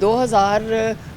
2000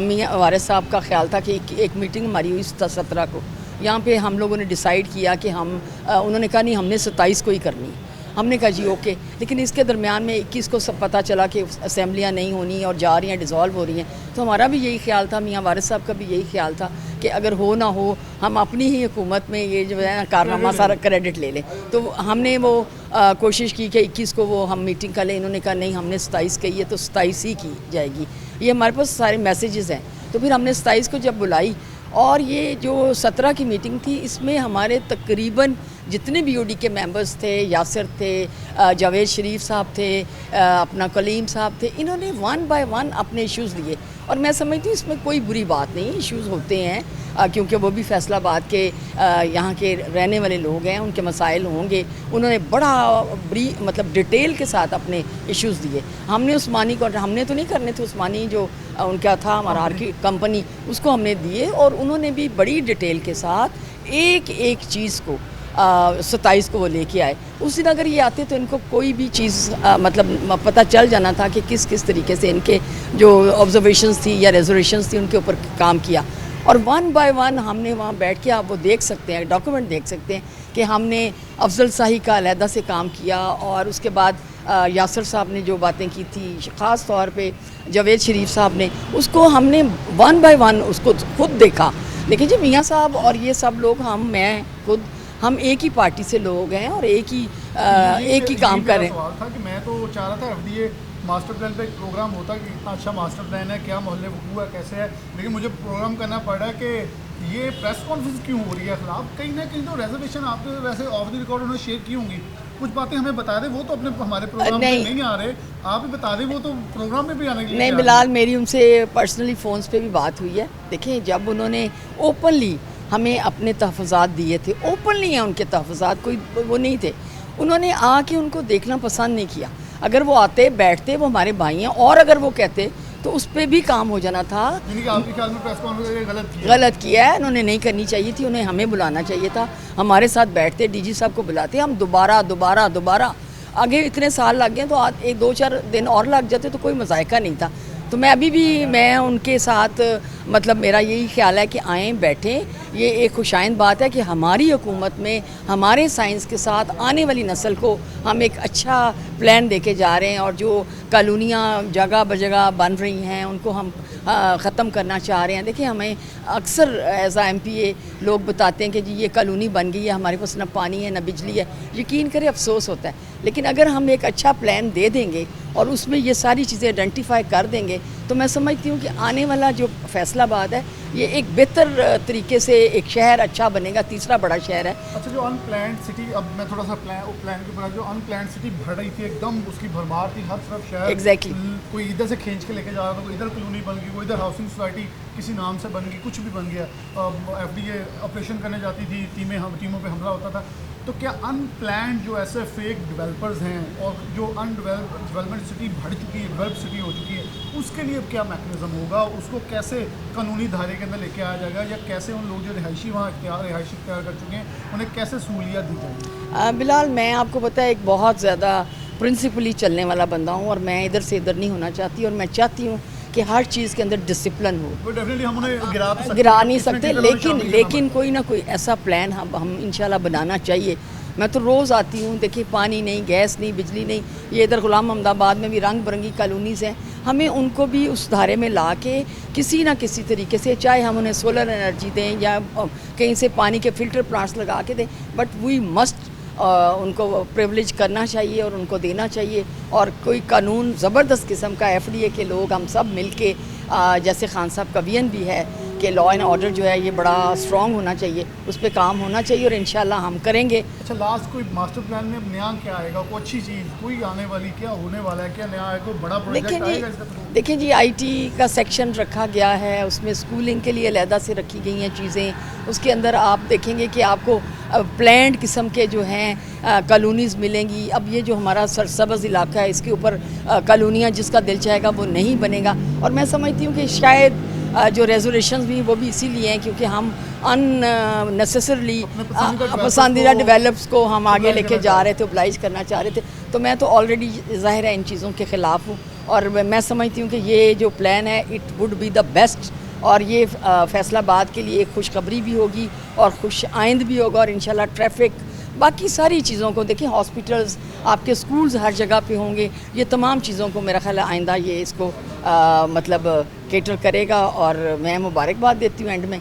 میاں وارث صاحب کا خیال تھا کہ ایک میٹنگ ہماری ہوئی 17 کو، یہاں پہ ہم لوگوں نے ڈیسائیڈ کیا کہ انہوں نے کہا نہیں ہم نے 27 کو ہی کرنی ہے، ہم نے کہا جی اوکے، لیکن اس کے درمیان میں 21 کو سب پتہ چلا کہ اسمبلیاں نہیں ہونی اور جا رہی ہیں، ڈیزالو ہو رہی ہیں، تو ہمارا بھی یہی خیال تھا، میاں وارث صاحب کا بھی یہی خیال تھا کہ اگر ہو نہ ہو ہم اپنی ہی حکومت میں یہ جو ہے کارنامہ سارا کریڈٹ لے لیں، تو ہم نے وہ کوشش کی کہ 21 کو وہ ہم میٹنگ کر لیں، انہوں نے کہا نہیں ہم نے 27 کہی ہے تو 27 ہی کی جائے گی، یہ ہمارے پاس سارے میسیجز ہیں، تو پھر ہم نے 27 کو جب بلائی، اور یہ جو 17 کی میٹنگ تھی اس میں ہمارے تقریباً جتنے بھی او ڈی کے ممبرز تھے، یاسر تھے، جاوید شریف صاحب تھے، اپنا کلیم صاحب تھے، انہوں نے 1 بائی 1 اپنے ایشوز لیے، اور میں سمجھتی ہوں اس میں کوئی بری بات نہیں، ایشوز ہوتے ہیں کیونکہ وہ بھی فیصل آباد کے یہاں کے رہنے والے لوگ ہیں، ان کے مسائل ہوں گے، انہوں نے بڑا مطلب ڈیٹیل کے ساتھ اپنے ایشوز دیے، ہم نے عثمانی کو ہم نے تو نہیں کرنے تھے، عثمانی جو ان کا تھا ہمارا کمپنی اس کو ہم نے دیے، اور انہوں نے بھی بڑی ڈیٹیل کے ساتھ ایک چیز کو 27 کو وہ لے کے آئے، اس دن اگر یہ آتے تو ان کو کوئی بھی چیز مطلب پتہ چل جانا تھا کہ کس طریقے سے ان کے جو آبزرویشنز تھی یا ریزولیشنز تھی ان کے اوپر کام کیا، اور 1 بائی 1 ہم نے وہاں بیٹھ کے آپ وہ دیکھ سکتے ہیں، ڈاکومنٹ دیکھ سکتے ہیں کہ ہم نے افضل صاحی کا علیحدہ سے کام کیا، اور اس کے بعد یاسر صاحب نے جو باتیں کی تھی، خاص طور پہ جاوید شریف صاحب نے، اس کو ہم نے 1 بائی 1 اس کو خود دیکھا، دیکھیں جی میاں صاحب اور یہ سب لوگ میں خود ہم ایک ہی پارٹی سے لوگ ہیں اور ایک ہی کام کر رہے ہیں۔ سوال تھا کہ میں تو چاہ رہا تھا F D A master plan پہ ایک پروگرام ہوتا کہ اتنا اچھا ماسٹر پلان ہے، کیا محلے وقوع ہے، کیسے ہے، لیکن مجھے پروگرام کرنا پڑ رہا ہے کہ یہ پریس کانفرنس کیوں ہو رہی ہے خلاف، کہیں نہ کہیں تو ریزرویشن آپ نے ویسے آف دی ریکارڈ انہوں نے شیئر کی ہوں گی، کچھ باتیں ہمیں بتا دیں، وہ تو اپنے ہمارے پروگرام میں نہیں آ رہے، آپ ہی بتا دیں، وہ تو پروگرام میں بھی آنے کے لیے نہیں بلال، میری ان سے پرسنلی فونز پہ بھی بات ہوئی ہے، دیکھیں جب انہوں نے اوپنلی ہمیں اپنے تحفظات دیے تھے، اوپنلی ہیں ان کے تحفظات، کوئی وہ نہیں تھے، انہوں نے آ کے ان کو دیکھنا پسند نہیں کیا، اگر وہ آتے بیٹھتے وہ ہمارے بھائی ہیں، اور اگر وہ کہتے تو اس پہ بھی کام ہو جانا تھا۔ یعنی کہ آپ کے خیال میں پریس کانفرنس غلط کیا ہے، انہوں نے نہیں کرنی چاہیے تھی، انہیں ہمیں بلانا چاہیے تھا، ہمارے ساتھ بیٹھتے، ڈی جی صاحب کو بلاتے، ہم دوبارہ آگے اتنے سال لگ گئے تو 2-4 دن اور لگ جاتے تو کوئی مذائقہ نہیں تھا، تو میں ابھی بھی ان کے ساتھ مطلب میرا یہی خیال ہے کہ آئیں بیٹھیں، یہ ایک خوشائند بات ہے کہ ہماری حکومت میں ہمارے سائنس کے ساتھ آنے والی نسل کو ہم ایک اچھا پلان دے کے جا رہے ہیں، اور جو کالونیاں جگہ بجگہ بن رہی ہیں ان کو ہم ختم کرنا چاہ رہے ہیں۔ دیکھیں ہمیں اکثر ایز اے ایم پی اے لوگ بتاتے ہیں کہ جی یہ کالونی بن گئی ہے، ہمارے پاس نہ پانی ہے نہ بجلی ہے، یقین کرے افسوس ہوتا ہے، لیکن اگر ہم ایک اچھا پلان دے دیں گے اور اس میں یہ ساری چیزیں آئیڈینٹیفائی کر دیں گے تو میں سمجھتی ہوں کہ آنے والا جو فیصل آباد ہے یہ ایک بہتر طریقے سے ایک شہر اچھا بنے گا، تیسرا بڑا شہر ہے۔ اچھا جو ان پلانڈ سٹی، اب میں تھوڑا سا پلان کے اوپر، جو ان پلانڈ سٹی بڑھ رہی تھی ایک دم، اس کی بھرمار تھی، ہر طرف شہر ایگزیکٹلی کوئی ادھر سے کھینچ کے لے کے جا رہا تھا، کوئی ادھر کالونی بن گئی، کوئی ادھر ہاؤسنگ سوسائٹی کسی نام سے بن گئی، کچھ بھی بن گیا، ایف ڈی اے آپریشن کرنے جاتی تھی، ٹیموں پہ حملہ ہوتا تھا، تو کیا ان پلانڈ جو ایسے فیک ڈیولپرز ہیں اور جو ان ڈیولپمنٹ سٹی بڑھ چکی ہے، ڈیولپ سٹی ہو چکی ہے، اس کے لیے اب کیا میکنزم ہوگا، اس کو کیسے قانونی دھارے کے اندر لے کے آیا جائے گا، یا کیسے ان لوگ جو رہائشی وہاں رہائش اختیار کر چکے ہیں انہیں کیسے سہولیات دی جائیں گی؟ بلال میں آپ کو پتہ ہے ایک بہت زیادہ پرنسپلی چلنے والا بندہ ہوں، اور میں ادھر سے ادھر نہیں ہونا چاہتی، اور میں چاہتی ہوں کہ ہر چیز کے اندر ڈسپلن ہو، ہم انہیں گرا نہیں سکتے، لیکن کوئی نہ کوئی ایسا پلان ہم انشاءاللہ بنانا چاہیے۔ میں تو روز آتی ہوں، دیکھیں پانی نہیں، گیس نہیں، بجلی نہیں، یہ ادھر غلام محمد آباد میں بھی رنگ برنگی کالونیز ہیں، ہمیں ان کو بھی اس دھارے میں لا کے کسی نہ کسی طریقے سے، چاہے ہم انہیں سولر انرجی دیں یا کہیں سے پانی کے فلٹر پلانٹس لگا کے دیں، بٹ وی مسٹ ان کو پریولیج کرنا چاہیے اور ان کو دینا چاہیے، اور کوئی قانون زبردست قسم کا ایف ڈی اے کے لوگ ہم سب مل کے، جیسے خان صاحب کا ویژن بھی ہے کہ لا اینڈ آرڈر جو ہے یہ بڑا اسٹرانگ ہونا چاہیے، اس پہ کام ہونا چاہیے، اور انشاءاللہ ہم کریں گے۔ اچھا لاسٹ کوئی ماسٹر پلان میں نیا کیا آئے گا، کوئی اچھی چیز کوئی آنے والی، کیا ہونے والا ہے، کیا نیا ہے، کوئی بڑا پروجیکٹ آئے گا اس کا؟ دیکھیں جی آئی ٹی کا سیکشن رکھا گیا ہے، اس میں اسکولنگ کے لیے علیحدہ سے رکھی گئی ہیں چیزیں، اس کے اندر آپ دیکھیں گے کہ آپ کو پلانڈ قسم کے جو ہیں کالونیز ملیں گی۔ اب یہ جو ہمارا سرسبز علاقہ ہے اس کے اوپر کالونیاں جس کا دل چاہے گا وہ نہیں بنے گا، اور میں سمجھتی ہوں کہ شاید جو ریزولیشنز بھی وہ بھی اسی لیے ہیں کیونکہ ہم ان نیسیسرلی پسندیدہ ڈیولپس کو ہم آگے لے کے جا رہے تھے، اوبلائج کرنا چاہ رہے تھے، تو میں تو آلریڈی ظاہر ہے ان چیزوں کے خلاف ہوں، اور میں سمجھتی ہوں کہ یہ جو پلان ہے it would be the best, اور یہ فیصل آباد کے لیے ایک خوشخبری بھی ہوگی اور خوش آئند بھی ہوگا، اور انشاءاللہ ٹریفک باقی ساری چیزوں کو دیکھیں، ہاسپٹلز آپ کے اسکولز ہر جگہ پہ ہوں گے، یہ تمام چیزوں کو میرا خیال ہے آئندہ یہ اس کو مطلب کیٹر کرے گا، اور میں مبارکباد دیتی ہوں اینڈ میں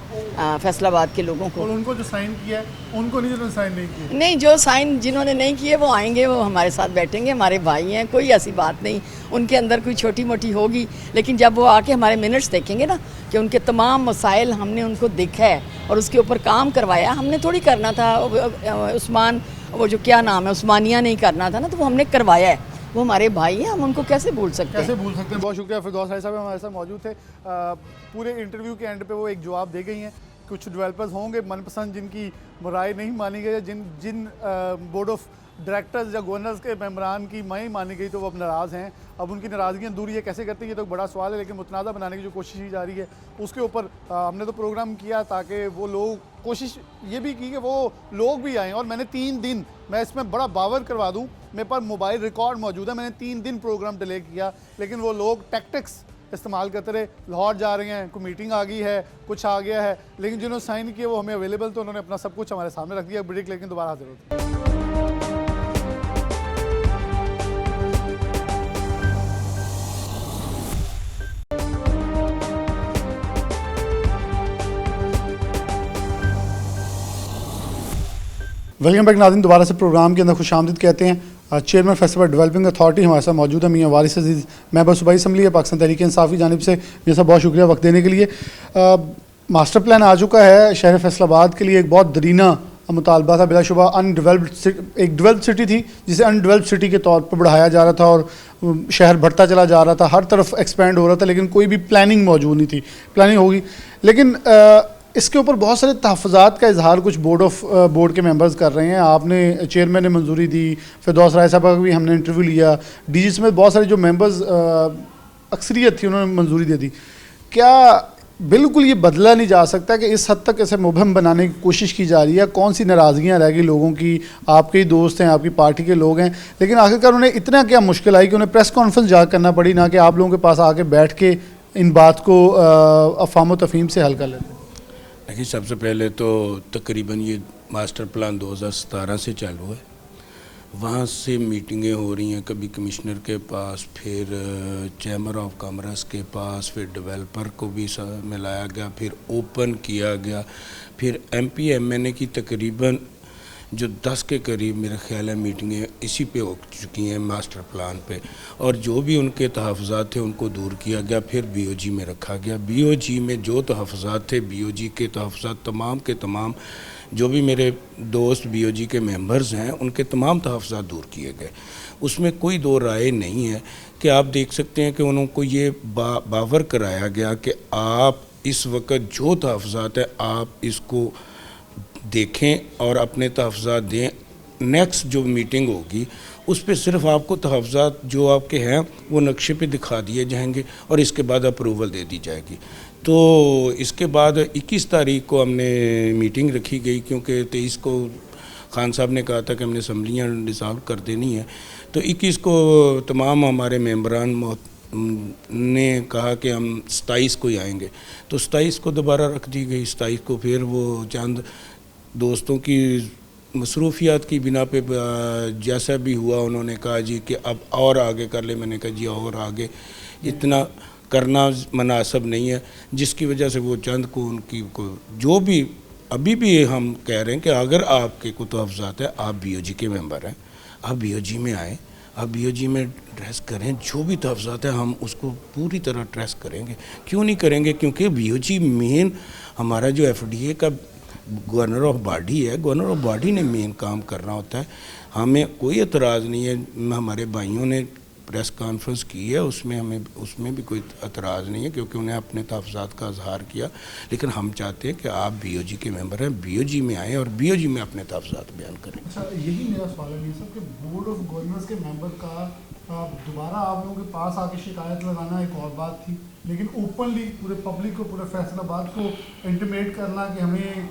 فیصل آباد کے لوگوں کو۔ اور ان کو جو سائن کیا ہے ان کو نہیں، جنہوں نے سائن نہیں کیے نہیں، جو سائن جنہوں نے نہیں کیے وہ آئیں گے، وہ ہمارے ساتھ بیٹھیں گے، ہمارے بھائی ہیں، کوئی ایسی بات نہیں، ان کے اندر کوئی چھوٹی موٹی ہوگی، لیکن جب وہ آ کے ہمارے منٹس دیکھیں گے نا کہ ان کے تمام مسائل ہم نے ان کو دیکھا ہے اور اس کے اوپر کام کروایا، ہم نے تھوڑی کرنا تھا عثمان، وہ جو کیا نام ہے عثمانیہ نہیں کرنا تھا نا، تو وہ ہم نے کروایا ہے، وہ ہمارے بھائی ہیں، ہم ان کو کیسے بھول سکتے ہیں؟ کیسے بھول سکتے ہیں۔ بہت شکریہ فردوس رائی صاحب ہمارے ساتھ موجود تھے۔ پورے انٹرویو کے اینڈ پہ وہ ایک جواب دے گئی ہیں۔ کچھ ڈیولپرز ہوں گے من پسند جن کی رائے نہیں مانی گئی، جن بورڈ آف ڈائریکٹرز یا گورنرز کے ممبران کی نہیں مانی گئی تو وہ اب ناراض ہیں۔ اب ان کی ناراضگیاں دور یہ کیسے کرتے ہیں یہ تو ایک بڑا سوال ہے، لیکن متنازع بنانے کی جو کوشش کی جا رہی ہے اس کے اوپر ہم نے تو پروگرام کیا تاکہ وہ لوگ کوشش یہ بھی کی کہ وہ لوگ بھی آئیں، اور میں نے 3 دن، میں اس میں بڑا باور کروا دوں، میرے پاس موبائل ریکارڈ موجود ہے، میں نے 3 دن پروگرام ڈیلے کیا، لیکن وہ لوگ ٹیکٹکس استعمال کرتے رہے۔ لاہور جا رہے ہیں، کوئی میٹنگ آ گئی ہے، کچھ آ گیا ہے، لیکن جنہوں نے سائن کیے وہ ہمیں اویلیبل، تو انہوں نے اپنا سب کچھ ہمارے سامنے رکھ دیا۔ بریک لیکن دوبارہ حاضر ہوتے ہیں۔ ویلکم بیک ناظرین، دوبارہ سے پروگرام کے اندر خوش آمدید کہتے ہیں۔ چیئرمین فیصل آباد ڈیولپنگ اتھارٹی ہمارے ساتھ موجود ہے میاں وارث عزیز، ممبر صوبائی اسمبلی ہے پاکستان تحریک انصاف کی جانب سے۔ میاں صاحب بہت شکریہ وقت دینے کے لیے۔ ماسٹر پلان آ چکا ہے شہر فیصل آباد کے لیے، ایک بہت درینہ مطالبہ تھا، بلا شبہ ایک ڈیولپڈ سٹی تھی جسے ان ڈیولپڈ سٹی کے طور پر بڑھایا جا رہا تھا، اور شہر بڑھتا چلا جا رہا تھا، ہر طرف ایکسپینڈ ہو رہا تھا، لیکن کوئی بھی پلاننگ موجود نہیں تھی۔ پلاننگ ہوگی، لیکن اس کے اوپر بہت سارے تحفظات کا اظہار کچھ بورڈ کے ممبرز کر رہے ہیں۔ آپ نے چیئرمین نے منظوری دی، فردوس رائی صاحب کا بھی ہم نے انٹرویو لیا، ڈی جی سمیت بہت سارے جو ممبرز اکثریت تھی انہوں نے منظوری دے دی۔ کیا بالکل یہ بدلا نہیں جا سکتا کہ اس حد تک اسے مبہم بنانے کی کوشش کی جا رہی ہے؟ کون سی ناراضگیاں رہ گئی لوگوں کی؟ آپ کے ہی دوست ہیں، آپ کی پارٹی کے لوگ ہیں، لیکن آخرکار انہیں اتنا کیا مشکل آئی کہ انہیں پریس کانفرنس جا کرنا پڑی، نہ کہ آپ لوگوں کے پاس آ کے بیٹھ کے ان بات کو افہام و تفہیم سے حل کر لیتے؟ دیکھیے، سب سے پہلے تو تقریباً یہ ماسٹر پلان 2017 سے چالو ہے، وہاں سے میٹنگیں ہو رہی ہیں، کبھی کمشنر کے پاس، پھر چیمبر آف کامرس کے پاس، پھر ڈیولپر کو بھی ملایا گیا، پھر اوپن کیا گیا، پھر ایم پی ایم این اے کی تقریباً جو 10 کے قریب میرا خیال ہے میٹنگیں اسی پہ ہو چکی ہیں ماسٹر پلان پہ، اور جو بھی ان کے تحفظات تھے ان کو دور کیا گیا، پھر بی او جی میں رکھا گیا۔ بی او جی میں جو تحفظات تھے، بی او جی کے تحفظات تمام کے تمام، جو بھی میرے دوست بی او جی کے ممبرز ہیں ان کے تمام تحفظات دور کیے گئے۔ اس میں کوئی دو رائے نہیں ہے کہ آپ دیکھ سکتے ہیں کہ انہوں کو یہ باور کرایا گیا کہ آپ اس وقت جو تحفظات ہیں آپ اس کو دیکھیں اور اپنے تحفظات دیں، نیکسٹ جو میٹنگ ہوگی اس پہ صرف آپ کو تحفظات جو آپ کے ہیں وہ نقشے پہ دکھا دیے جائیں گے اور اس کے بعد اپروول دے دی جائے گی۔ تو اس کے بعد 21 تاریخ کو ہم نے میٹنگ رکھی گئی، کیونکہ 23 کو خان صاحب نے کہا تھا کہ ہم نے اسمبلیاں ڈسالو کر دینی ہے، تو 21 کو تمام ہمارے ممبران نے کہا کہ ہم 27 کو ہی آئیں گے، تو 27 کو دوبارہ رکھ دی گئی۔ 27 کو پھر وہ چند دوستوں کی مصروفیات کی بنا پہ جیسا بھی ہوا انہوں نے کہا جی کہ اب اور آگے کر لیں، میں نے کہا جی اور آگے اتنا کرنا مناسب نہیں ہے، جس کی وجہ سے وہ چند کو ان کی جو بھی ابھی بھی ہم کہہ رہے ہیں کہ اگر آپ کے کوئی تحفظات ہے، آپ بی او جی کے ممبر ہیں، آپ بی او جی میں آئیں، آپ بی او جی میں ٹریس کریں، جو بھی تحفظات ہیں ہم اس کو پوری طرح ٹریس کریں گے۔ کیوں نہیں کریں گے؟ کیونکہ بی او جی مین ہمارا جو ایف ڈی اے کا گورنر آف باڈی ہے، گورنر آف باڈی نے مین کام کرنا ہوتا ہے۔ ہمیں کوئی اعتراض نہیں ہے، ہمارے بھائیوں نے پریس کانفرنس کی ہے، اس میں بھی کوئی اعتراض نہیں ہے، کیونکہ انہیں اپنے تحفظات کا اظہار کیا، لیکن ہم چاہتے ہیں کہ آپ بی او جی کے ممبر ہیں، بی او جی میں آئیں اور بی او جی میں اپنے تحفظات بیان کریں۔ اچھا، یہی میرا سوال ہے سب کہ بورڈ آف گورنرز کے ممبر کا دوبارہ آپ لوگوں کے پاس آ کے شکایت لگانا ایک اور بات تھی، لیکن اوپنلی پورے پبلک کو، پورے فیصل آباد کو انٹیمیٹ کرنا کہ ہمیں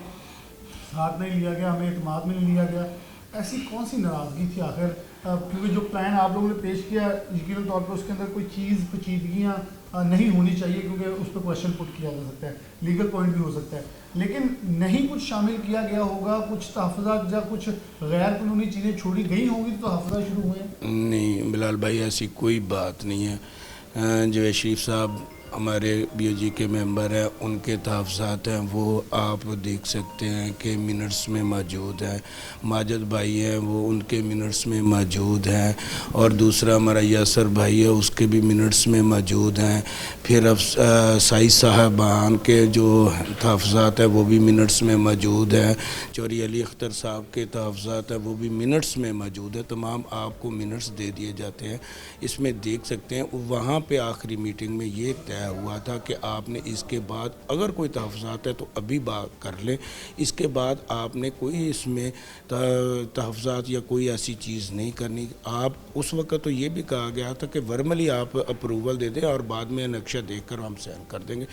ساتھ نہیں لیا گیا، ہمیں اعتماد میں نہیں لیا گیا، ایسی کون سی ناراضگی تھی آخر کیونکہ جو پلان آپ لوگوں نے پیش کیا یقیناً طور پہ اس کے اندر کوئی چیز پیچیدگیاں نہیں ہونی چاہیے، کیونکہ اس پہ کویشچن پٹ کیا جا سکتا ہے، لیگل پوائنٹ بھی ہو سکتا ہے، لیکن نہیں کچھ شامل کیا گیا ہوگا، کچھ تحفظات یا کچھ غیر قانونی چیزیں چھوڑی گئی ہوں گی تو تحفظات شروع ہوئے ہیں؟ نہیں بلال بھائی، ایسی کوئی بات نہیں ہے. جوید شریف صاحب ہمارے بی او جی کے ممبر ہیں، ان کے تحفظات ہیں وہ آپ دیکھ سکتے ہیں کہ منٹس میں موجود ہیں. ماجد بھائی ہیں وہ ان کے منٹس میں موجود ہیں، اور دوسرا ہمارا یاسر بھائی ہے اس کے بھی منٹس میں موجود ہیں. پھر اب سائز صاحبان کے جو تحفظات ہیں وہ بھی منٹس میں موجود ہیں. چوری علی اختر صاحب کے تحفظات ہیں وہ بھی منٹس میں موجود ہیں. تمام آپ کو منٹس دے دیے جاتے ہیں. اس میں دیکھ سکتے ہیں وہاں پہ آخری میٹنگ میں یہ طے ہوا تھا کہ آپ نے اس کے بعد اگر کوئی تحفظات ہے تو ابھی بات کر لیں، اس کے بعد آپ نے کوئی اس میں تحفظات یا کوئی ایسی چیز نہیں کرنی. آپ اس وقت تو یہ بھی کہا گیا تھا کہ ورملی آپ اپروول دے دیں اور بعد میں نقشہ دیکھ کر ہم سائن کر دیں گے،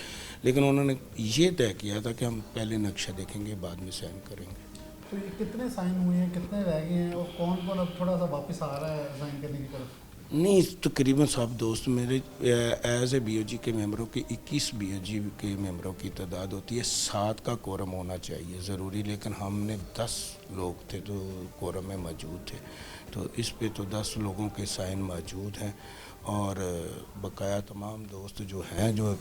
لیکن انہوں نے یہ طے کیا تھا کہ ہم پہلے نقشہ دیکھیں گے بعد میں سائن کریں گے. تو یہ کتنے سائن ہوئے ہیں، کتنے رہ گئے ہیں، اور کون کون اب تھوڑا سا واپس آ رہا ہے سائن کرنے کی طرف؟ نہیں، تقریباً سب دوست میرے ایز اے بی او جی کے ممبروں کی 21 بی او جی کے ممبروں کی تعداد ہوتی ہے. 7 کا کورم ہونا چاہیے ضروری، لیکن ہم نے 10 لوگ تھے تو کورم میں موجود تھے، تو اس پہ تو 10 لوگوں کے سائن موجود ہیں. اور بقایا تمام دوست جو ہیں، جو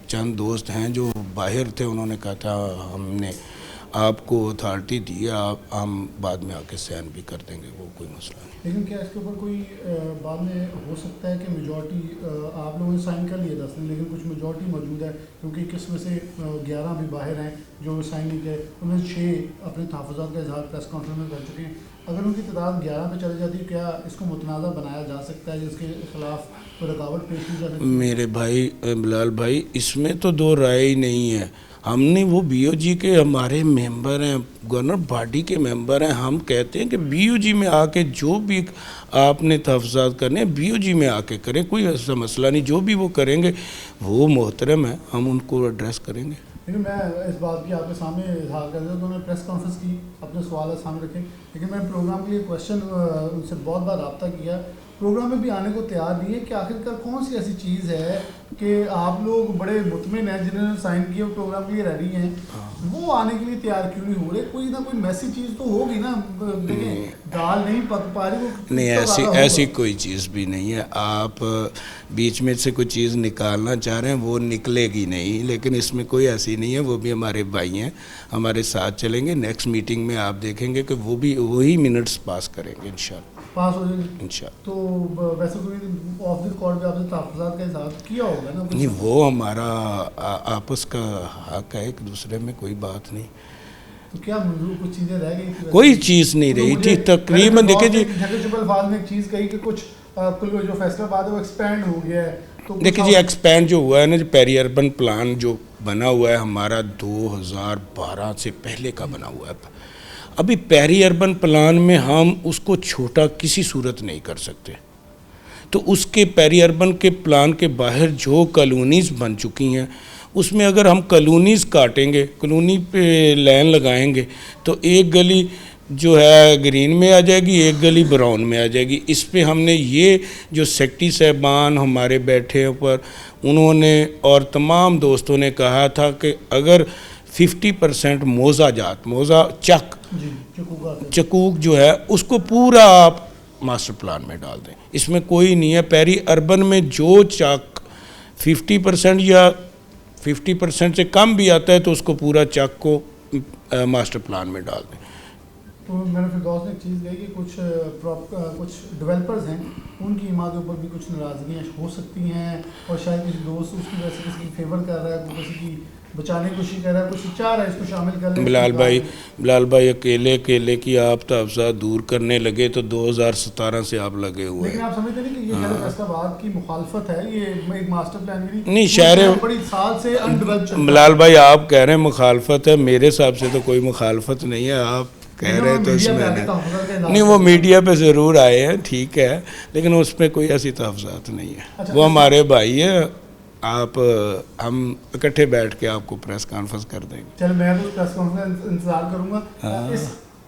چند دوست ہیں جو باہر تھے، انہوں نے کہا تھا ہم نے آپ کو اتھارٹی دی ہے، ہم بعد میں آ کے سائن بھی کر دیں گے، وہ کوئی مسئلہ نہیں. لیکن کیا اس کے اوپر کوئی بعد میں ہو سکتا ہے کہ میجورٹی آپ لوگوں نے سائن کر لیے 10 نے، لیکن کچھ میجورٹی موجود ہے کیونکہ 21 میں سے 11 بھی باہر ہیں جو سائن نہیں کیے، انہوں نے 6 اپنے تحفظات کا اظہار پریس کانفرنس میں کر چکے ہیں. اگر ان کی تعداد 11 پہ چلی جاتی ہے، کیا اس کو متنازع بنایا جا سکتا ہے، جس کے خلاف کوئی رکاوٹ پیش کی جا سکتی ہے؟ میرے بھائی بلال بھائی، اس میں تو دو رائے ہی نہیں ہے. ہم نے وہ بی او جی کے ہمارے ممبر ہیں، گورنر باڈی کے ممبر ہیں، ہم کہتے ہیں کہ بی او جی میں آ کے جو بھی آپ نے تحفظات کرنے ہیں بی او جی میں آ کے کریں، کوئی ایسا مسئلہ نہیں. جو بھی وہ کریں گے وہ محترم ہے، ہم ان کو ایڈریس کریں گے. لیکن میں اس بات کی آپ کے سامنے اظہار کر دوں، تو میں پریس کانفرنس کی اپنے سوالات سامنے رکھے، لیکن میں پروگرام کے لیے کویشچن ان سے بہت بار رابطہ کیا، پروگرام میں بھی آنے کو تیار نہیں ہے کہ آخرکار کون سی ایسی چیز ہے کہ آپ لوگ بڑے مطمئن ہیں جنہوں نے سائن کیا اور پروگرام کے لیے ریڈی ہیں، وہ آنے کے لیے تیار کیوں نہیں ہو رہے؟ کوئی نہ کوئی میسی چیز تو ہوگی نا. دیکھیں دال نہیں پک پا رہی، وہ نہیں، ایسی کوئی چیز بھی نہیں ہے. آپ بیچ میں سے کوئی چیز نکالنا چاہ رہے ہیں وہ نکلے گی نہیں، لیکن اس میں کوئی ایسی نہیں ہے. وہ بھی ہمارے بھائی ہیں، ہمارے ساتھ چلیں گے. نیکسٹ میٹنگ میں آپ دیکھیں گے کہ وہ بھی وہی منٹس پاس کریں گے انشاءاللہ. پاس ہو جائے گی انشاءاللہ. تو ویسے کوئی آف دی ریکارڈ پہ آپ نے تحفظات کا اظہار کیا ہوگا نا؟ نہیں، وہ ہمارا آپس کا حق ہے، ایک دوسرے میں کوئی بات نہیں. تو کیا کچھ چیزیں رہ گئی تھی؟ کوئی چیز نہیں رہی تھی تقریباً. دیکھیں جی، الفاظ میں ایک چیز کہی کہ کچھ جو فیصلہ بات ہے وہ ایکسپینڈ ہو گیا ہے. دیکھیں جی، ایکسپینڈ جو ہوا ہے نا، جو پیری اربن پلان جو بنا ہوا ہے ہمارا 2012 سے پہلے کا بنا ہوا ہے. ابھی پیری اربن پلان میں ہم اس کو چھوٹا کسی صورت نہیں کر سکتے. تو اس کے پیری اربن کے پلان کے باہر جو کالونیز بن چکی ہیں، اس میں اگر ہم کالونیز کاٹیں گے، کالونی پہ لین لگائیں گے، تو ایک گلی جو ہے گرین میں آ جائے گی، ایک گلی براؤن میں آ جائے گی. اس پہ ہم نے یہ جو سیکٹری صاحبان ہمارے بیٹھے اوپر، انہوں نے اور تمام دوستوں نے کہا تھا کہ اگر 50% موزہ چک چکوک جو ہے اس کو پورا آپ ماسٹر پلان میں ڈال دیں. اس میں کوئی نہیں ہے. پیری اربن میں جو چک 50% یا 50% سے کم بھی آتا ہے تو اس کو پورا چک کو ماسٹر پلان میں ڈال دیں. تو میں نے فردوس نے ایک چیز کہی کہ کچھ ڈیولپرز ہیں، ان کی ایما کے اوپر بھی کچھ ناراضگیاں ہو سکتی ہیں، اور شاید کسی دوست اس کی وجہ سے کسی کی فیور کر رہا ہے، کسی کی بچانے کی کوشش کر رہا ہے، کچھ چاہ رہا ہے اس کو شامل کر لیں. بلال بھائی اکیلے کی آپ تحفظات دور کرنے لگے تو 2017 سے آپ لگے ہوئے ہیں. لیکن آپ سمجھتے نہیں کہ یہ شہر فیصل آباد کی مخالفت ہے، یہ ایک ماسٹر پلان کی نہیں، شہر بڑی سال سے انڈیولپ چل رہا ہے. بلال بھائی آپ کہہ رہے ہیں مخالفت ہے، میرے حساب سے تو کوئی مخالفت نہیں ہے. آپ کہہ رہے تو اس میں نہیں، وہ میڈیا پہ ضرور آئے ہیں، ٹھیک ہے، لیکن اس میں کوئی ایسی تحفظات نہیں ہے. وہ ہمارے بھائی ہیں، آپ ہم اکٹھے بیٹھ کے آپ کو پریس کانفرنس کر دیں گے. چل میں تو پریس کانفرنس انتظار کروں گا.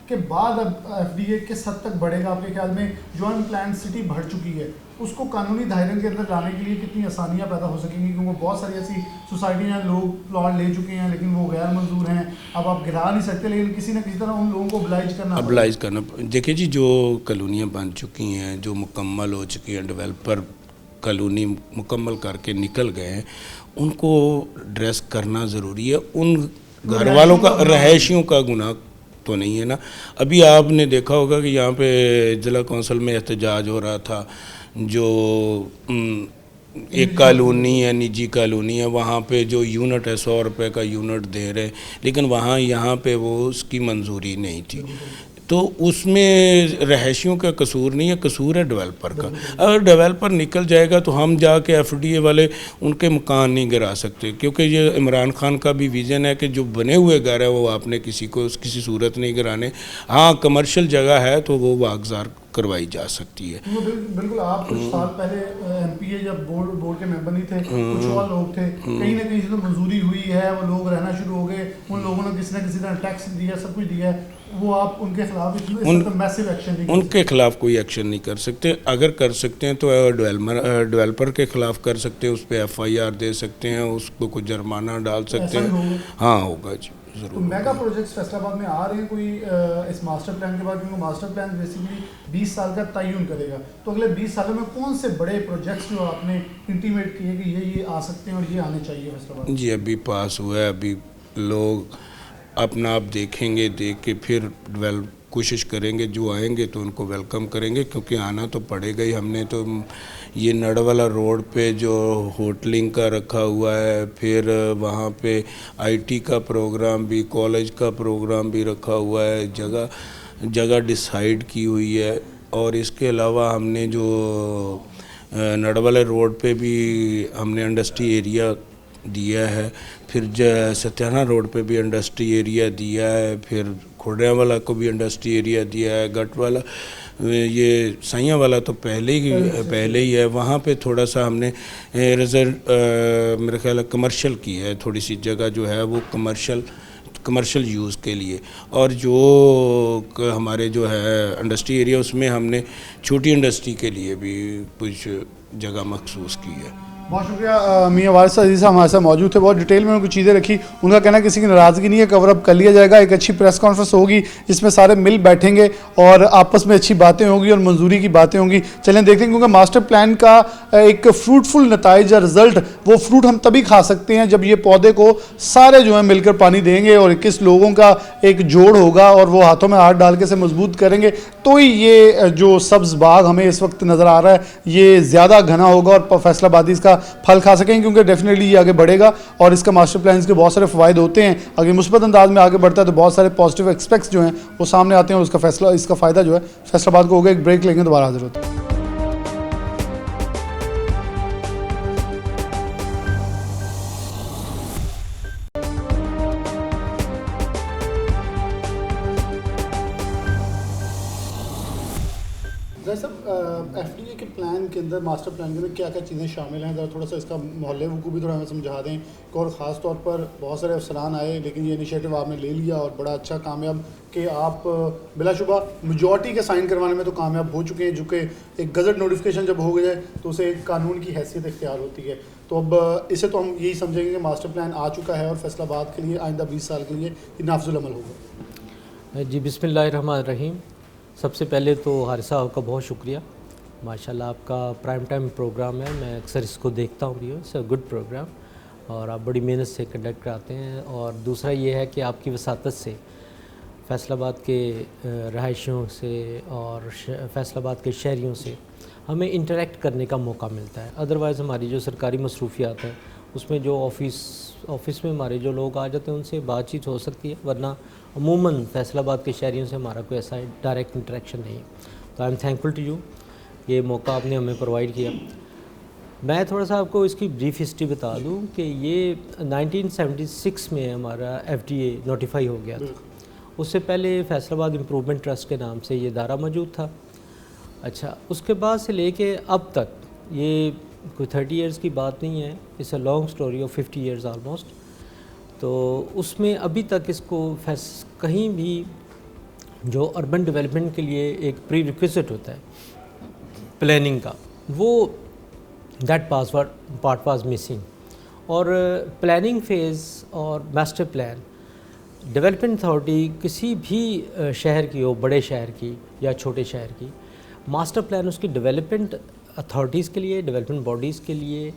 کے بعد اب FDA کس حد تک بڑھے گا آپ کے خیال میں؟ جوائنٹ پلان سٹی بڑھ چکی ہے, اس کو قانونی دائرے کے اندر لانے کے لیے کتنی آسانیاں پیدا ہو سکیں گی؟ کیونکہ بہت ساری ایسی سوسائٹیاں لوگ پلاٹ لے چکے ہیں لیکن وہ غیر منظور ہیں, اب آپ گرا نہیں سکتے, لیکن کسی نہ کسی طرح ان لوگوں کو ابلائج کرنا. دیکھیں جی, جو کالونیاں بن چکی ہیں, جو مکمل ہو چکی ہیں, ڈیولپر کالونی مکمل کر کے نکل گئے ہیں, ان کو ڈریس کرنا ضروری ہے. ان گھر والوں کا, رہائشیوں کا گناہ تو نہیں ہے نا. ابھی آپ نے دیکھا ہوگا کہ یہاں پہ ضلع کونسل میں احتجاج ہو رہا تھا, جو ایک کالونی ہے, نجی کالونی ہے, وہاں پہ جو یونٹ ہے 100 روپے کا یونٹ دے رہے, لیکن یہاں پہ وہ اس کی منظوری نہیں تھی. تو اس میں رہائشیوں کا قصور نہیں ہے, قصور ہے ڈیولپر کا. اگر ڈیولپر نکل جائے گا تو ہم جا کے FDA والے ان کے مکان نہیں گرا سکتے, کیونکہ یہ عمران خان کا بھی ویژن ہے کہ جو بنے ہوئے گھر ہے وہ آپ نے کسی صورت نہیں گرانے. ہاں کمرشل جگہ ہے تو وہ واگزار کروائی جا سکتی ہے. بالکل. آپ کچھ سال پہلے MPA جب بورڈ کے ممبر نہیں تھے, کچھ اور لوگ تھے, کہیں نہ کہیں سے تو منظوری ہوئی ہے, وہ لوگ رہنا شروع ہو گئے, ان لوگوں نے کسی نہ کسی طرح ٹیکس دیا, سب کچھ دیا ہے, وہ آپ ان کے خلاف میسو ایکشن نہیں, ان کے خلاف کوئی ایکشن نہیں کر سکتے. اگر کر سکتے ہیں تو ڈیولپر کے خلاف کر سکتے ہیں, اس پہ FIR دے سکتے ہیں, اس کو کچھ جرمانہ ڈال سکتے ہیں. ہاں ہوگا جی ضرور. تو میگا پروجیکٹس فیصل آباد میں آ رہے ہیں کوئی اس ماسٹر پلان کے بعد؟ کیونکہ ماسٹر پلان بیسیکلی 20 سال کا تعین کرے گا, تو اگلے 20 سالوں میں کون سے بڑے پروجیکٹس جو آپ نے انٹیمیٹ کیے کہ یہ آ سکتے ہیں اور یہ آنے چاہیے فیصل آباد؟ جی ابھی پاس ہوا ہے, ابھی لوگ اپنا آپ دیکھیں گے, دیکھ کے پھر کوشش کریں گے, جو آئیں گے تو ان کو ویلکم کریں گے, کیونکہ آنا تو پڑے گا ہی. ہم نے تو یہ نڑوالا روڈ پہ جو ہوٹلنگ کا رکھا ہوا ہے, پھر وہاں پہ IT کا پروگرام بھی, کالج کا پروگرام بھی رکھا ہوا ہے, جگہ ڈیسائیڈ کی ہوئی ہے. اور اس کے علاوہ ہم نے جو نڑوالا روڈ پہ بھی ہم نے انڈسٹری ایریا دیا ہے, پھر ستیانہ روڈ پہ بھی انڈسٹری ایریا دیا ہے, پھر کھوڑیاں والا کو بھی انڈسٹری ایریا دیا ہے, گٹ والا, یہ سائیاں والا تو پہلے ہی ہے. وہاں پہ تھوڑا سا ہم نے میرا خیال ہے کمرشل کی ہے, تھوڑی سی جگہ جو ہے وہ کمرشل یوز کے لیے. اور جو ہمارے جو ہے انڈسٹری ایریا, اس میں ہم نے چھوٹی انڈسٹری کے لیے بھی کچھ جگہ مخصوص کی ہے. بہت شکریہ میاں وارث عزیز صاحب ہمارے ساتھ موجود تھے, بہت ڈیٹیل میں کچھ چیزیں رکھی. ان کا کہنا کسی کی ناراضگی نہیں ہے, کور اپ کر لیا جائے گا. ایک اچھی پریس کانفرنس ہوگی جس میں سارے مل بیٹھیں گے اور آپس میں اچھی باتیں ہوں گی اور منظوری کی باتیں ہوں گی. چلیں دیکھیں, کیونکہ ماسٹر پلان کا ایک فروٹفل نتائج یا رزلٹ, وہ فروٹ ہم تبھی کھا سکتے ہیں جب یہ پودے کو سارے جو ہیں مل کر پانی دیں گے, اور 21 لوگوں کا ایک جوڑ ہوگا اور وہ ہاتھوں میں ہاتھ ڈال کے اسے مضبوط کریں گے, تو ہی یہ جو سبز باغ ہمیں اس وقت نظر آ رہا ہے یہ زیادہ گھنا ہوگا اور فیصل آبادی اس کا پھل کھا سکیں, کیونکہ ڈیفینیٹلی یہ آگے بڑھے گا. اور اس کا ماسٹر پلان کے بہت سارے فوائد ہوتے ہیں. اگر مثبت انداز میں آگے بڑھتا ہے تو بہت سارے پازیٹیو ایکسپیکٹس جو ہیں وہ سامنے آتے ہیں, اور اس کا فائدہ جو ہے فیصل آباد کو ہوگا. ایک بریک لیں گے, دوبارہ حاضر ہوتے ہیں. صاحب FDA کے پلان کے اندر, ماسٹر پلان کے اندر کیا کیا چیزیں شامل ہیں, ذرا تھوڑا سا اس کا محلے کو بھی تھوڑا ہمیں سمجھا دیں. اور خاص طور پر بہت سارے افسران آئے لیکن یہ انیشیٹو آپ نے لے لیا اور بڑا اچھا کامیاب, کہ آپ بلا شبہ میجورٹی کے سائن کروانے میں تو کامیاب ہو چکے ہیں, جو کہ ایک گزٹ نوٹیفیکیشن جب ہو جائے تو اسے ایک قانون کی حیثیت اختیار ہوتی ہے. تو اب اسے تو ہم یہی سمجھیں گے کہ ماسٹر پلان آ چکا ہے اور فیصل آباد کے لیے آئندہ 20 سال کے لیے یہ نافذ العمل ہوگا. جی بسم اللہ الرحمن الرحیم. سب سے پہلے تو حارث صاحب کا بہت شکریہ, ماشاءاللہ آپ کا پرائم ٹائم پروگرام ہے, میں اکثر اس کو دیکھتا ہوں بھی, اٹس اے گڈ پروگرام اور آپ بڑی محنت سے کنڈکٹ کراتے ہیں. اور دوسرا یہ ہے کہ آپ کی وساطت سے فیصل آباد کے رہائشیوں سے اور فیصل آباد کے شہریوں سے ہمیں انٹریکٹ کرنے کا موقع ملتا ہے. ادروائز ہماری جو سرکاری مصروفیات ہیں اس میں جو آفس میں ہمارے جو لوگ آ جاتے ہیں ان سے بات چیت ہو سکتی ہے, ورنہ عموماً فیصل آباد کے شہریوں سے ہمارا کوئی ایسا ڈائریکٹ انٹریکشن نہیں ہے. تو I am thankful to you, یہ موقع آپ نے ہمیں پرووائڈ کیا. میں تھوڑا سا آپ کو اس کی بریف ہسٹری بتا دوں کہ یہ 1976 میں ہمارا FDA نوٹیفائی ہو گیا تھا. اس سے پہلے فیصل آباد امپروومنٹ ٹرسٹ کے نام سے یہ ادارہ موجود تھا. اچھا, اس کے بعد سے لے کے اب تک یہ کوئی 30 ایئرز کی بات نہیں ہے, it's a long story of 50 years almost. تو اس میں ابھی تک اس کو کہیں بھی جو اربن ڈیولپمنٹ کے لیے ایک پری ریکویزٹ ہوتا ہے پلاننگ کا، وہ دیٹ پارٹ واز مسنگ. اور پلاننگ فیز اور ماسٹر پلان ڈیولپمنٹ اتھارٹی کسی بھی شہر کی ہو، بڑے شہر کی یا چھوٹے شہر کی، ماسٹر پلان اس کی ڈیولپمنٹ اتھارٹیز کے لیے، ڈیولپمنٹ باڈیز کے لیے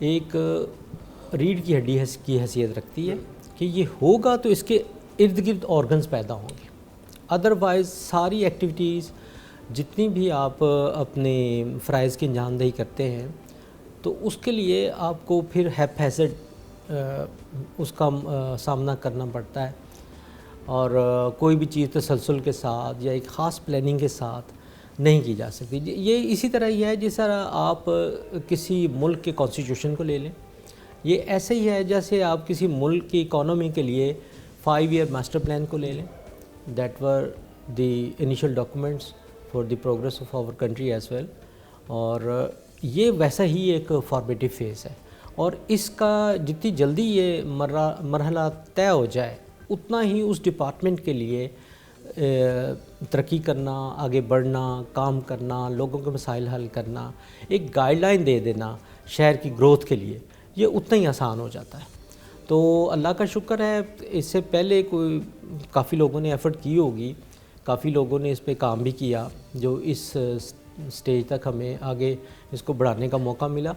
ایک ریڑھ کی ہڈی کی حیثیت رکھتی ہے کہ یہ ہوگا تو اس کے ارد گرد آرگنز پیدا ہوں گے. ادروائز ساری ایکٹیویٹیز جتنی بھی آپ اپنے فرائض کی انجام دہی کرتے ہیں تو اس کے لیے آپ کو پھر ہیپ ہیزڈ اس کا سامنا کرنا پڑتا ہے، اور کوئی بھی چیز تسلسل کے ساتھ یا ایک خاص پلاننگ کے ساتھ نہیں کی جا سکتی. یہ اسی طرح ہی ہے جس طرح آپ کسی ملک کے کانسٹیٹیوشن کو لے لیں، یہ ایسے ہی ہے جیسے آپ کسی ملک کی اکانومی کے لیے 5 ایئر ماسٹر پلان کو لے لیں. That were the initial documents for the progress of our country as well. اور یہ ویسا ہی ایک فارمیٹیو فیز ہے، اور اس کا جتنی جلدی یہ مرحلہ طے ہو جائے اتنا ہی اس ڈپارٹمنٹ کے لیے ترقی کرنا، آگے بڑھنا، کام کرنا، لوگوں کے مسائل حل کرنا، ایک گائیڈ لائن دے دینا شہر کی گروتھ کے لیے، یہ اتنا ہی آسان ہو جاتا ہے. تو اللہ کا شکر ہے اس سے پہلے کافی لوگوں نے ایفرٹ کی ہوگی، کافی لوگوں نے اس پہ کام بھی کیا، جو اس سٹیج تک ہمیں آگے اس کو بڑھانے کا موقع ملا.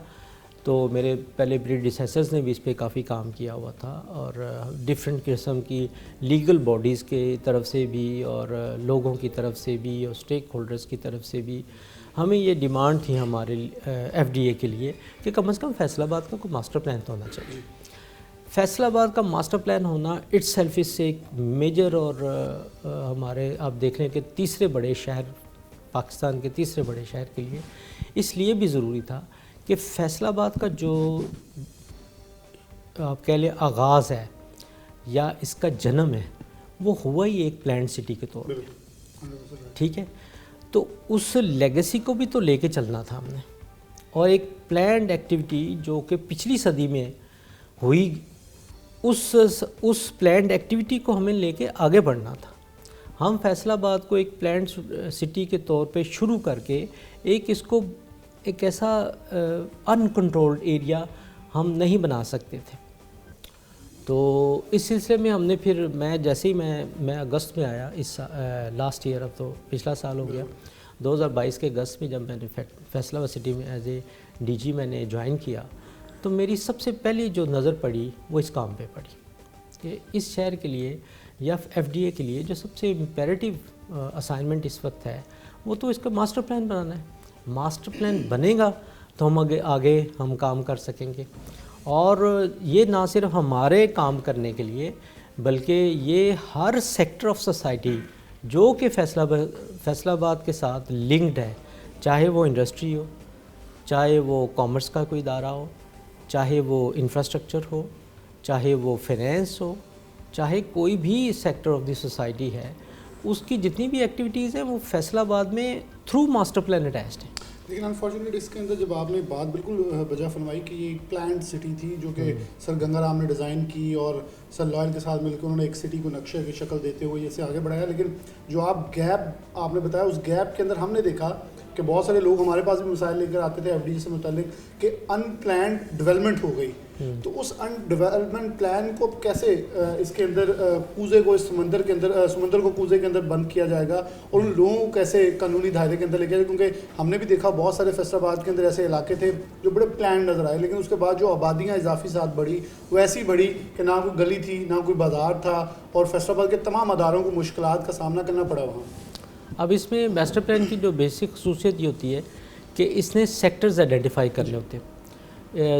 تو میرے پہلے پریڈیسیسرز نے بھی اس پہ کافی کام کیا ہوا تھا، اور ڈفرینٹ قسم کی لیگل باڈیز کی طرف سے بھی اور لوگوں کی طرف سے بھی اور اسٹیک ہولڈرز کی طرف سے بھی ہمیں یہ ڈیمانڈ تھی ہمارے ایف ڈی اے کے لیے کہ کم از کم فیصل آباد کا کوئی ماسٹر پلان تو ہونا چاہیے. فیصل آباد کا ماسٹر پلان ہونا اٹ سیلف اس سے ایک میجر، اور ہمارے آپ دیکھ لیں کہ تیسرے بڑے شہر، پاکستان کے تیسرے بڑے شہر کے لیے اس لیے بھی ضروری تھا کہ فیصل آباد کا جو آپ کہہ لیں آغاز ہے یا اس کا جنم ہے وہ ہوا ہی ایک پلانڈ سٹی کے طور پہ. ٹھیک ہے، تو اس لیگیسی کو بھی تو لے کے چلنا تھا ہم نے، اور ایک پلانڈ ایکٹیویٹی جو کہ پچھلی صدی میں ہوئی، اس پلانڈ ایکٹیویٹی کو ہمیں لے کے آگے بڑھنا تھا. ہم فیصل آباد کو ایک پلانڈ سٹی کے طور پہ شروع کر کے اس کو ایک ایسا ان کنٹرولڈ ایریا ہم نہیں بنا سکتے تھے. تو اس سلسلے میں ہم نے پھر جیسے ہی میں اگست میں آیا اس لاسٹ ایئر، اب تو پچھلا سال ہو گیا، 2022 کے اگست میں جب میں نے فیصل آباد سٹی میں ایز اے ڈی جی میں نے جوائن کیا، تو میری سب سے پہلی جو نظر پڑی وہ اس کام پہ پڑی کہ اس شہر کے لیے یا ایف ڈی اے کے لیے جو سب سے امپیریٹیو اسائنمنٹ اس وقت ہے وہ تو اس کا ماسٹر پلان بنانا ہے. ماسٹر پلان بنے گا تو ہم آگے ہم کام کر سکیں گے. اور یہ نہ صرف ہمارے کام کرنے کے لیے بلکہ یہ ہر سیکٹر آف سوسائٹی جو کہ فیصل آباد کے ساتھ لنکڈ ہے، چاہے وہ انڈسٹری ہو، چاہے وہ کامرس کا کوئی ادارہ ہو، چاہے وہ انفراسٹرکچر ہو، چاہے وہ فائنینس ہو، چاہے کوئی بھی سیکٹر آف دی سوسائٹی ہے، اس کی جتنی بھی ایکٹیویٹیز ہیں وہ فیصل آباد میں تھرو ماسٹر پلان اٹیچڈ ہیں. لیکن انفارچونیٹلی اس کے اندر جب آپ نے بات بالکل بجا فرمائی کہ یہ پلانڈ سٹی تھی جو کہ سر گنگا رام نے ڈیزائن کی اور سر لائل کے ساتھ مل کے انہوں نے ایک سٹی کو نقشے کی شکل دیتے ہوئے اسے آگے بڑھایا، لیکن جو آپ نے بتایا اس گیپ کے اندر ہم نے دیکھا کہ بہت سارے لوگ ہمارے پاس بھی مسائل لے کر آتے تھے ایف ڈی سے متعلق کہ ان پلانڈ ڈیولپمنٹ ہو گئی. تو اس ان ڈیولپمنٹ پلان کو کیسے اس کے اندر کوزے کو، اس سمندر کو کوزے کے اندر بند کیا جائے گا، اور ان لوگوں کو کیسے قانونی دائرے کے اندر لے کے جائے گا؟ کیونکہ ہم نے بھی دیکھا بہت سارے فیصل آباد کے اندر ایسے علاقے تھے جو بڑے پلانڈ نظر آئے، لیکن اس کے بعد جو آبادیاں اضافی ساتھ بڑھی وہ ایسی بڑھی کہ نہ کوئی گلی تھی، نہ کوئی بازار تھا، اور فیصل آباد کے تمام اداروں کو مشکلات کا سامنا کرنا پڑا وہاں. اب اس میں ماسٹر پلان کی جو بیسک خصوصیت یہ ہوتی ہے کہ اس نے سیکٹرز آئیڈینٹیفائی کرنے ہوتے ہیں.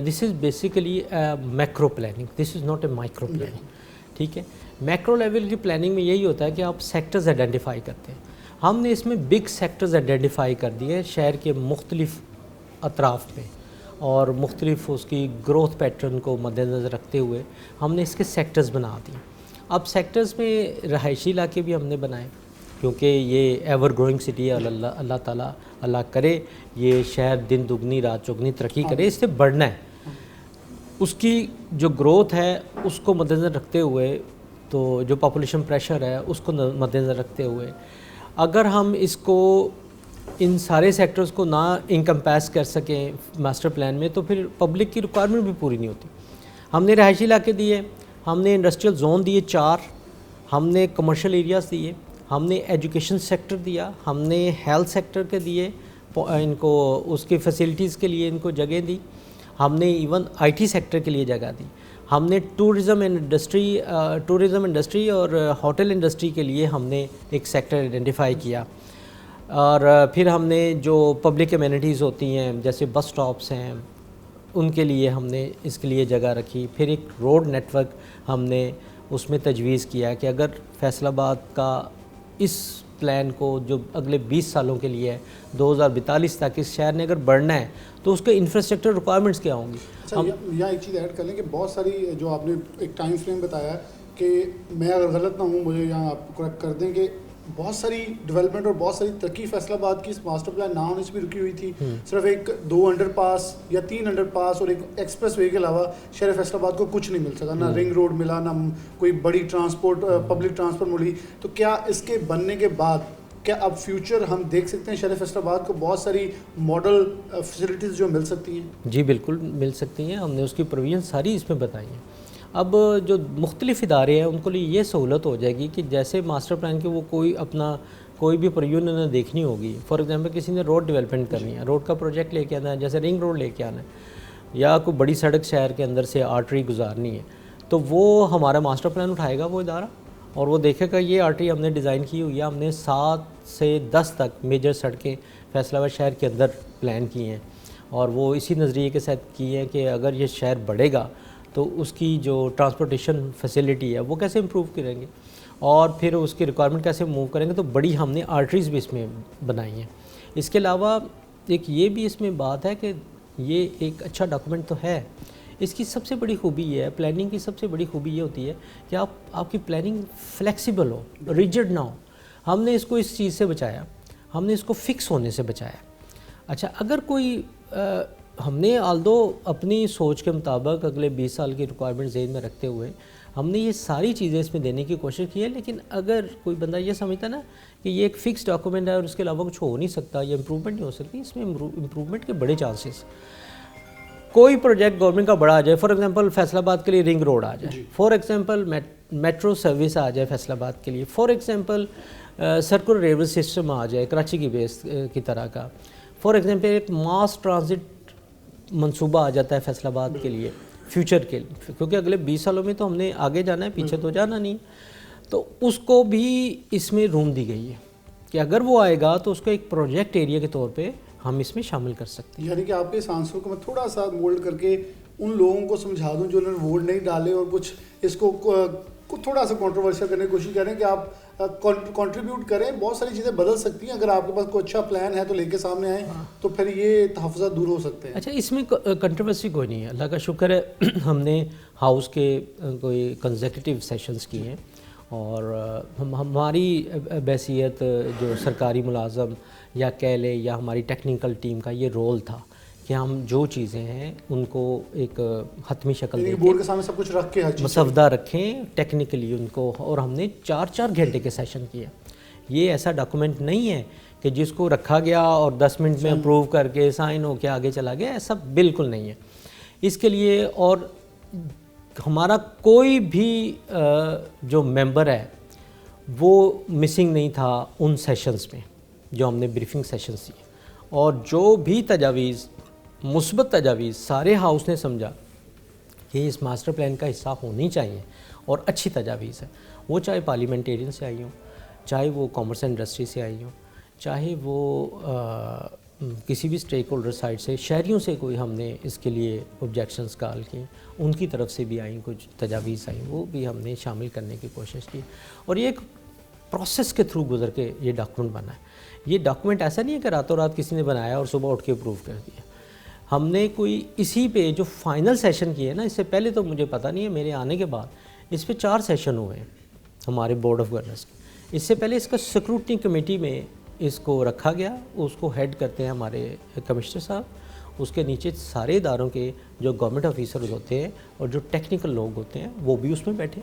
This is basically macro planning, this is not a micro planning. ٹھیک ہے، میکرو لیول کی پلاننگ میں یہی ہوتا ہے کہ آپ سیکٹرز آئیڈینٹیفائی کرتے ہیں. ہم نے اس میں بگ سیکٹرز آئیڈینٹیفائی کر دیے ہیں شہر کے مختلف اطراف میں، اور مختلف اس کی گروتھ پیٹرن کو مد نظر رکھتے ہوئے ہم نے اس کے سیکٹرز بنا دیے. اب سیکٹرز میں رہائشی علاقے بھی ہم نے بنائے کیونکہ یہ ایور گروئنگ سٹی ہے. اللہ تعالیٰ اللہ کرے یہ شہر دن دگنی رات چگنی ترقی کرے، اس سے بڑھنا ہے. اس کی جو گروتھ ہے اس کو مد نظر رکھتے ہوئے تو جو پاپولیشن پریشر ہے اس کو مد نظر رکھتے ہوئے اگر ہم اس کو ان سارے سیکٹرز کو نہ انکمپیس کر سکیں ماسٹر پلان میں تو پھر پبلک کی ریکوائرمنٹ بھی پوری نہیں ہوتی. ہم نے رہائشی علاقے دیے, ہم نے انڈسٹریل زون دیے 4, ہم نے کمرشل ایریاز دیے, ہم نے ایجوکیشن سیکٹر دیا, ہم نے ہیلتھ سیکٹر کے دیے, ان کو اس کی فیسلٹیز کے لیے ان کو جگہ دی, ہم نے ایون آئی ٹی سیکٹر کے لیے جگہ دی, ہم نے ٹورزم انڈسٹری اور ہوٹل انڈسٹری کے لیے ہم نے ایک سیکٹر آئیڈینٹیفائی کیا, اور پھر ہم نے جو پبلک ایمینٹیز ہوتی ہیں جیسے بس سٹاپس ہیں ان کے لیے ہم نے اس کے لیے جگہ رکھی. پھر ایک روڈ نیٹ ورک ہم نے اس میں تجویز کیا کہ اگر فیصل آباد کا اس پلان کو جو اگلے 20 سالوں کے لیے ہے 2042 تک اس شہر نے اگر بڑھنا ہے تو اس کے انفراسٹرکچر ریکوائرمنٹس کیا ہوں گی. اچھا یہاں ایک چیز ایڈ کر لیں کہ بہت ساری جو آپ نے ایک ٹائم فریم بتایا کہ میں اگر غلط نہ ہوں مجھے یہاں آپ کریکٹ کر دیں کہ بہت ساری ڈیولپمنٹ اور بہت ساری ترقی فیصل آباد کی اس ماسٹر پلان نہ ہونے سے بھی رکی ہوئی تھی. صرف ایک 2 انڈر پاس یا 3 انڈر پاس اور ایک ایکسپریس وے کے علاوہ شہر فیصل آباد کو کچھ نہیں مل سکا, نہ رنگ روڈ ملا, نہ کوئی بڑی ٹرانسپورٹ پبلک ٹرانسپورٹ ملی. تو کیا اس کے بننے کے بعد کیا اب فیوچر ہم دیکھ سکتے ہیں شہر فیصل آباد کو بہت ساری ماڈل فیسلٹیز جو مل سکتی ہیں؟ جی بالکل مل سکتی ہیں, ہم نے اس کی پروویژن ساری اس میں بتائی ہیں. اب جو مختلف ادارے ہیں ان کو لیے یہ سہولت ہو جائے گی کہ جیسے ماسٹر پلان کے وہ کوئی اپنا کوئی بھی پروویژن انہیں دیکھنی ہوگی. فار ایگزامپل کسی نے روڈ ڈیولپمنٹ کرنی ہے, روڈ کا پروجیکٹ لے کے آنا ہے, جیسے رنگ روڈ لے کے آنا ہے یا کوئی بڑی سڑک شہر کے اندر سے آرٹری گزارنی ہے, تو وہ ہمارا ماسٹر پلان اٹھائے گا وہ ادارہ اور وہ دیکھے گا یہ آرٹری ہم نے ڈیزائن کی ہوئی ہے, ہم نے 7 سے 10 تک میجر سڑکیں فیصل آباد شہر کے اندر پلان کی ہیں اور وہ اسی نظریے کے ساتھ کی ہیں کہ اگر یہ شہر بڑھے گا تو اس کی جو ٹرانسپورٹیشن فیسلٹی ہے وہ کیسے امپروو کریں گے اور پھر اس کی ریکوائرمنٹ کیسے موو کریں گے. تو بڑی ہم نے آرٹریز بھی اس میں بنائی ہیں. اس کے علاوہ ایک یہ بھی اس میں بات ہے کہ یہ ایک اچھا ڈاکومنٹ تو ہے, اس کی سب سے بڑی خوبی یہ ہے, پلاننگ کی سب سے بڑی خوبی یہ ہوتی ہے کہ آپ کی پلاننگ فلیکسیبل ہو, ریجڈ نہ ہو. ہم نے اس کو اس چیز سے بچایا, ہم نے اس کو فکس ہونے سے بچایا. اچھا اگر کوئی ہم نے آلدو اپنی سوچ کے مطابق اگلے 20 سال کی ریکوائرمنٹ ذہن میں رکھتے ہوئے ہم نے یہ ساری چیزیں اس میں دینے کی کوشش کی ہے, لیکن اگر کوئی بندہ یہ سمجھتا نا کہ یہ ایک فکس ڈاکومنٹ ہے اور اس کے علاوہ کچھ ہو نہیں سکتا, یہ امپروومنٹ نہیں ہو سکتی, اس میں امپروومنٹ کے بڑے چانسز. کوئی پروجیکٹ گورنمنٹ کا بڑا آ جائے, فار ایگزامپل فیصل آباد کے لیے رنگ روڈ آ جائے, فار ایگزامپل میٹرو سروس آ جائے فیصل آباد کے لیے, for example circular railway system آ جائے کراچی کی بیس کی طرح کا, فار ایگزامپل ایک ماس ٹرانزٹ منصوبہ آ جاتا ہے فیصل آباد کے لیے فیوچر کے لیے, کیونکہ اگلے 20 سالوں میں تو ہم نے آگے جانا ہے, پیچھے تو جانا نہیں. تو اس کو بھی اس میں روم دی گئی ہے کہ اگر وہ آئے گا تو اس کو ایک پروجیکٹ ایریا کے طور پہ ہم اس میں شامل کر سکتے ہیں. یعنی کہ آپ کے اس آنسر کو میں تھوڑا سا مولڈ کر کے ان لوگوں کو سمجھا دوں جو انہوں نے ووٹ نہیں ڈالے اور کچھ اس کو تھوڑا سا کنٹروورشل کرنے کی کوشش کریں کہ آپ کنٹریبیوٹ کریں, بہت ساری چیزیں بدل سکتی ہیں. اگر آپ کے پاس کوئی اچھا پلان ہے تو لے کے سامنے آئیں تو پھر یہ تحفظات دور ہو سکتے ہیں. اچھا اس میں کنٹروورسی کوئی نہیں ہے, اللہ کا شکر ہے. ہم نے ہاؤس کے کوئی کنزیکٹیو سیشنز کیے ہیں اور ہماری بحیثیت جو سرکاری ملازم یا کہہ لے یا ہماری ٹیکنیکل ٹیم کا یہ رول تھا کہ ہم جو چیزیں ہیں ان کو ایک حتمی شکل دیں, بورڈ کے سامنے سب کچھ رکھ کے مسودہ رکھیں ٹیکنیکلی ان کو, اور ہم نے 4 گھنٹے کے سیشن کیے. یہ ایسا ڈاکومنٹ نہیں ہے کہ جس کو رکھا گیا اور 10 منٹ میں اپروو کر کے سائن ہو کے آگے چلا گیا, ایسا بالکل نہیں ہے. اس کے لیے اور ہمارا کوئی بھی جو ممبر ہے وہ مسنگ نہیں تھا ان سیشنز میں جو ہم نے بریفنگ سیشنز کی, اور جو بھی تجاویز مثبت تجاویز سارے ہاؤس نے سمجھا کہ اس ماسٹر پلان کا حصہ ہونی چاہیے اور اچھی تجاویز ہے, وہ چاہے پارلیمنٹیرین سے آئی ہوں, چاہے وہ کامرس انڈسٹری سے آئی ہوں, چاہے وہ کسی بھی اسٹیک ہولڈر سائڈ سے, شہریوں سے کوئی ہم نے اس کے لیے آبجیکشنز کال کی, ان کی طرف سے بھی آئیں کچھ تجاویز آئیں, وہ بھی ہم نے شامل کرنے کی کوشش کی. اور یہ ایک پروسیس کے تھرو گزر کے یہ ڈاکومنٹ بنا ہے. یہ ڈاکومنٹ ایسا نہیں ہے کہ راتوں رات کسی نے بنایا اور صبح اٹھ کے اپروو کر دیا. ہم نے کوئی اسی پہ جو فائنل سیشن کیے نا, اس سے پہلے تو مجھے پتہ نہیں ہے, میرے آنے کے بعد اس پہ 4 سیشن ہوئے ہیں ہمارے بورڈ آف گورنرز کے. اس سے پہلے اس کا سکروٹنی کمیٹی میں اس کو رکھا گیا, اس کو ہیڈ کرتے ہیں ہمارے کمشنر صاحب, اس کے نیچے سارے اداروں کے جو گورنمنٹ آفیسرز ہوتے ہیں اور جو ٹیکنیکل لوگ ہوتے ہیں وہ بھی اس میں بیٹھے,